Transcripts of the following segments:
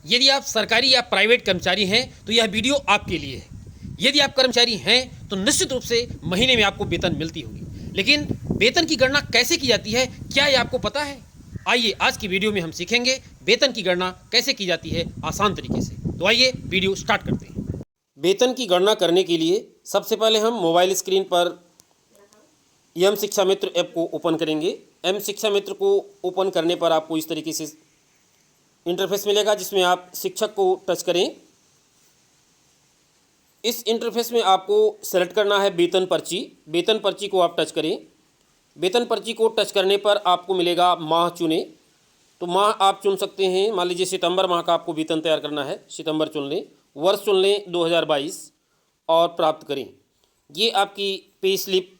यदि आप सरकारी या प्राइवेट कर्मचारी हैं तो यह वीडियो आपके लिए है। यदि आप कर्मचारी हैं तो निश्चित रूप से महीने में आपको वेतन मिलती होगी, लेकिन वेतन की गणना कैसे की जाती है, क्या ये आपको पता है? आइए आज की वीडियो में हम सीखेंगे वेतन की गणना कैसे की जाती है आसान तरीके से। तो आइए वीडियो स्टार्ट करते हैं। वेतन की गणना करने के लिए सबसे पहले हम मोबाइल स्क्रीन पर एम शिक्षा मित्र ऐप को ओपन करेंगे। एम शिक्षा मित्र को ओपन करने पर आपको इस तरीके से इंटरफेस मिलेगा, जिसमें आप शिक्षक को टच करें। इस इंटरफेस में आपको सेलेक्ट करना है वेतन पर्ची। वेतन पर्ची को आप टच करें। वेतन पर्ची को टच करने पर आपको मिलेगा माह चुने। तो माह आप चुन सकते हैं। मान लीजिए सितंबर माह का आपको वेतन तैयार करना है, सितंबर चुन लें। वर्ष चुन लें 2022 और प्राप्त करें। ये आपकी पे स्लिप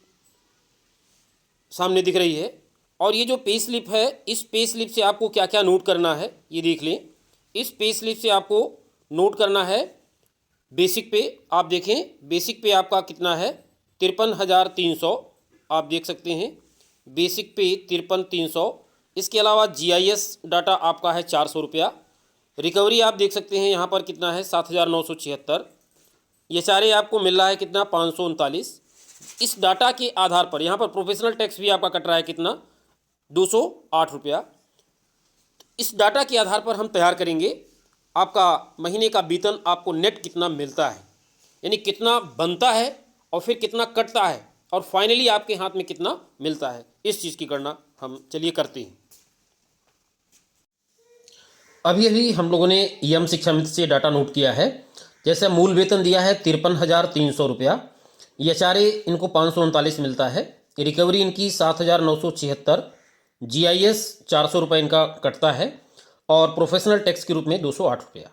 सामने दिख रही है। और ये जो पे स्लिप है, इस पे स्लिप से आपको क्या क्या नोट करना है ये देख लें। इस पे स्लिप से आपको नोट करना है बेसिक पे। आप देखें बेसिक पे आपका कितना है, 53,300। आप देख सकते हैं बेसिक पे 53,300। इसके अलावा GIS डाटा आपका है 400 रुपया। रिकवरी आप देख सकते हैं यहाँ पर कितना है, 7,976। HRA आपको मिल रहा है कितना, 539। इस डाटा के आधार पर यहाँ पर प्रोफेशनल टैक्स भी आपका कट रहा है कितना, 208 रुपया। इस डाटा के आधार पर हम तैयार करेंगे आपका महीने का वेतन आपको नेट कितना मिलता है, यानी कितना बनता है और फिर कितना कटता है और फाइनली आपके हाथ में कितना मिलता है। इस चीज़ की गणना हम चलिए करते हैं। अभी हम लोगों ने एम शिक्षा मित्र से डाटा नोट किया है। जैसे मूल वेतन दिया है 53,300 रुपया। HRA इनको 539 मिलता है। रिकवरी इनकी 7,976। GIS 400 रुपये इनका कटता है और प्रोफेशनल टैक्स के रूप में 208 रुपया।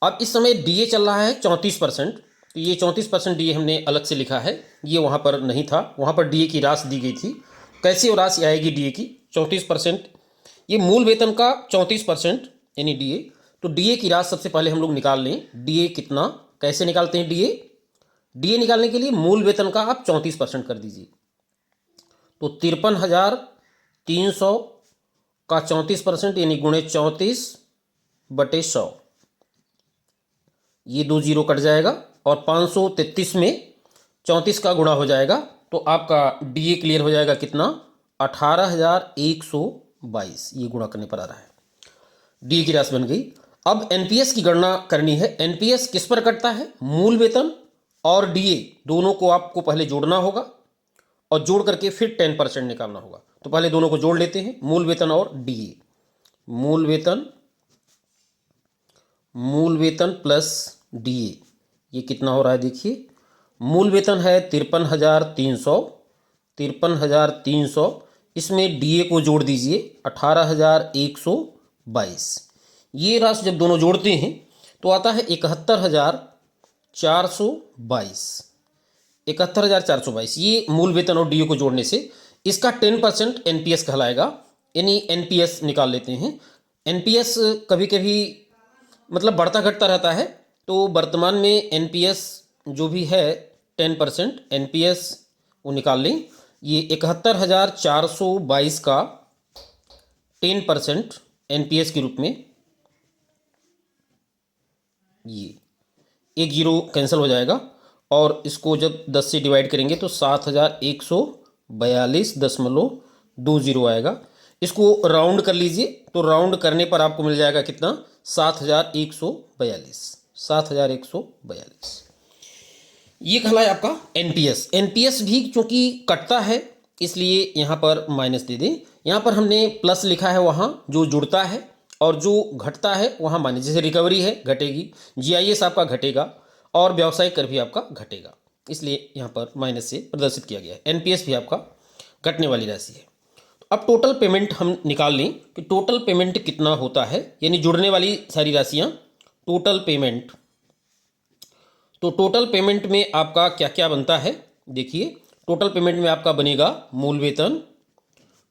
अब इस समय DA चल रहा है 34%। तो ये 34% DA हमने अलग से लिखा है, ये वहाँ पर नहीं था। वहाँ पर DA की राशि दी गई थी। कैसे वो राशि आएगी DA की 34%? ये मूल वेतन का 34% यानी DA। तो DA की राशि सबसे पहले हम लोग निकाल लें। DA कितना, कैसे निकालते हैं DA निकालने के लिए मूल वेतन का आप 34% कर दीजिए। तो 53,300 का 34% यानी गुणे 34/100, ये 2 जीरो कट जाएगा और 533 में 34 का गुणा हो जाएगा। तो आपका DA क्लियर हो जाएगा कितना, 18,122। ये गुणा करने पर आ रहा है, DA की राशि बन गई। अब NPS की गणना करनी है। NPS किस पर कटता है, मूल वेतन और DA दोनों को आपको पहले जोड़ना होगा और जोड़ करके फिर 10% निकालना होगा। तो पहले दोनों को जोड़ लेते हैं, मूल वेतन और DA। मूल वेतन प्लस DA, ये कितना हो रहा है देखिए। मूल वेतन है 53,300। इसमें DA को जोड़ दीजिए 18,122। ये राशि जब दोनों जोड़ते हैं तो आता है 71,422। 71,422 ये मूल वेतन और DA को जोड़ने से इसका 10% NPS कहलाएगा, यानी NPS निकाल लेते हैं। NPS कभी कभी मतलब बढ़ता घटता रहता है। तो वर्तमान में NPS जो भी है 10% NPS वो निकाल लें। ये 71,422 का 10% NPS के रूप में, ये एक जीरो कैंसिल हो जाएगा और इसको जब 10 से डिवाइड करेंगे तो 7,142.20 आएगा। इसको राउंड कर लीजिए, तो राउंड करने पर आपको मिल जाएगा कितना, 7,142। ये कहलाए आपका NPS। NPS भी चूंकि कटता है इसलिए यहाँ पर माइनस दे दें। यहाँ पर हमने प्लस लिखा है वहाँ जो जुड़ता है, और जो घटता है वहाँ माइनस। जैसे रिकवरी है घटेगी, GIS आपका घटेगा और व्यावसायिक कर भी आपका घटेगा, इसलिए यहाँ पर माइनस से प्रदर्शित किया गया है। NPS भी आपका घटने वाली राशि है। अब टोटल पेमेंट हम निकाल लें कि टोटल पेमेंट कितना होता है, यानी जुड़ने वाली सारी राशियाँ, टोटल पेमेंट। तो टोटल पेमेंट में आपका क्या क्या बनता है देखिए। टोटल पेमेंट में आपका बनेगा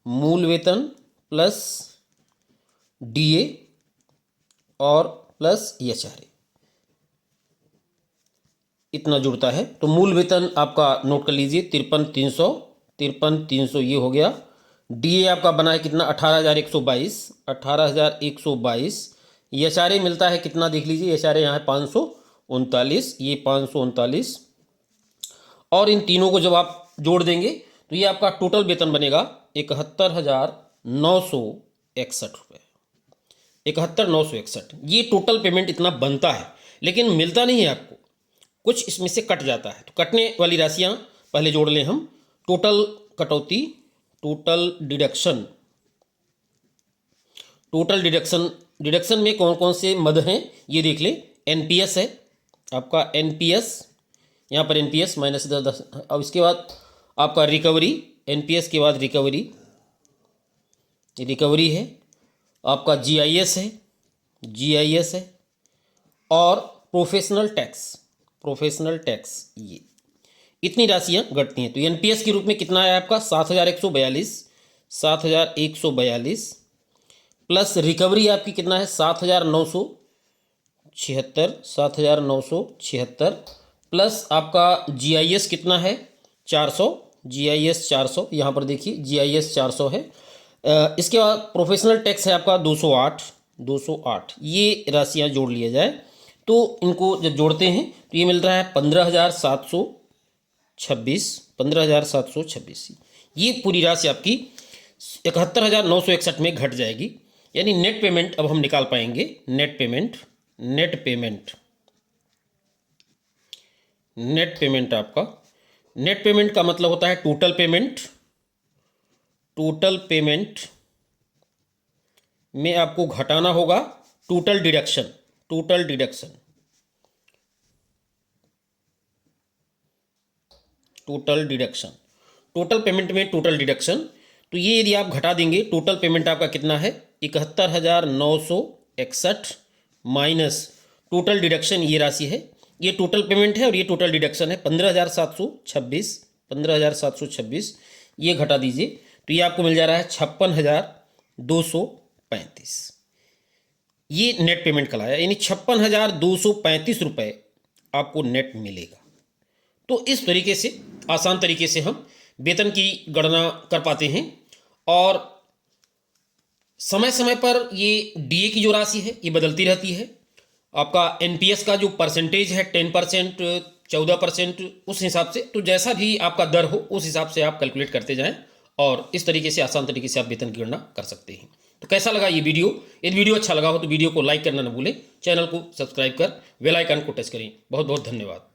मूल वेतन प्लस DA और प्लस HRA, इतना जुड़ता है। तो मूल वेतन आपका नोट कर लीजिए 53,300 ये हो गया। DA आपका बना है कितना, 18,122। एचआरए मिलता है कितना देख लीजिए, एचआरए यहाँ है 539, ये 539, और इन तीनों को जब आप जोड़ देंगे तो ये आपका टोटल वेतन बनेगा 71,961 रुपये, 71,961। ये टोटल पेमेंट इतना बनता है, लेकिन मिलता नहीं है आपको, कुछ इसमें से कट जाता है। तो कटने वाली राशियाँ पहले जोड़ लें हम। टोटल कटौती, total deduction, total deduction, deduction में कौन कौन से मद हैं ये देख लें। एनपीएस है आपका, एनपीएस यहाँ पर एनपीएस -10 10। अब इसके बाद आपका रिकवरी, एनपीएस के बाद रिकवरी, रिकवरी है आपका, जीआईएस है, जीआईएस है, और प्रोफेशनल टैक्स, प्रोफेशनल टैक्स। ये इतनी राशियाँ घटती हैं। तो एनपीएस के रूप में कितना है आपका 7,142, 7,142, प्लस रिकवरी आपकी कितना है 7,976, 7,976, प्लस आपका जीआईएस कितना है 400, जीआईएस 400, यहाँ पर देखिए जीआईएस 400 है। इसके बाद प्रोफेशनल टैक्स है आपका 208, 208। ये राशियाँ जोड़ लिया जाए तो इनको जब जोड़ते हैं तो ये मिल रहा है 15,726, 15,726। ये पूरी राशि आपकी 71,961 में घट जाएगी। यानी नेट पेमेंट अब हम निकाल पाएंगे। Net payment, net payment, net payment आपका, नेट पेमेंट का मतलब होता है टोटल पेमेंट, टोटल पेमेंट में आपको घटाना होगा total deduction, total deduction, total deduction, total payment में टोटल डिडक्शन। तो ये यदि आप घटा देंगे टोटल पेमेंट आपका कितना है 71,961 माइनस टोटल डिडक्शन, ये राशि है, ये टोटल पेमेंट है और ये टोटल डिडक्शन है 15,726, 15,726। ये घटा दीजिए तो ये आपको मिल जा रहा है 56,235। ये नेट पेमेंट कहलाया, यानी 56,235 रुपये आपको नेट मिलेगा। तो इस तरीके से, आसान तरीके से हम वेतन की गणना कर पाते हैं। और समय समय पर ये डीए की जो राशि है ये बदलती रहती है। आपका एनपीएस का जो परसेंटेज है 10%, 14%, उस हिसाब से, तो जैसा भी आपका दर हो उस हिसाब से आप कैलकुलेट करते जाएं और इस तरीके से, आसान तरीके से आप वेतन की गणना कर सकते हैं। तो कैसा लगा ये वीडियो? यदि वीडियो अच्छा लगा हो तो वीडियो को लाइक करना न भूलें, चैनल को सब्सक्राइब कर बेल आइकन को टच करें। बहुत बहुत धन्यवाद।